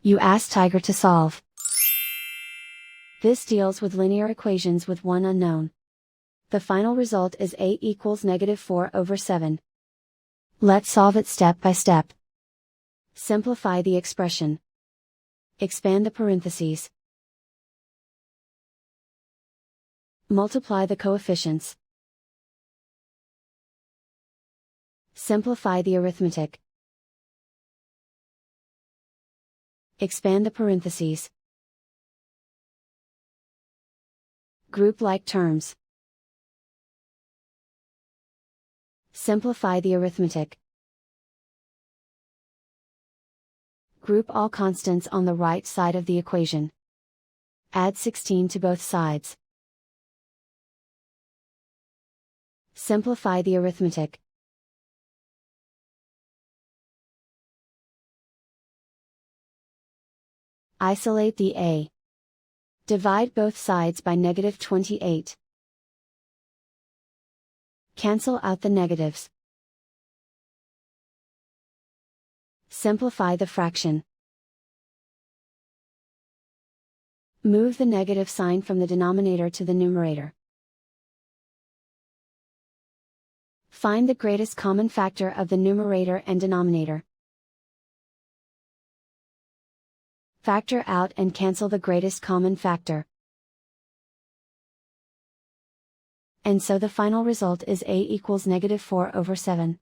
You ask Tiger to solve. This deals with linear equations with one unknown. The final result is a equals -4/7. Let's solve it step by step. Simplify the expression. Expand the parentheses. Multiply the coefficients. Simplify the arithmetic. Expand the parentheses. Group like terms. Simplify the arithmetic. Group all constants on the right side of the equation. Add 16 to both sides. Simplify the arithmetic. Isolate the a. Divide both sides by -28. Cancel out the negatives. Simplify the fraction. Move the negative sign from the denominator to the numerator. Find the greatest common factor of the numerator and denominator. Factor out and cancel the greatest common factor. And so the final result is a equals -4/7.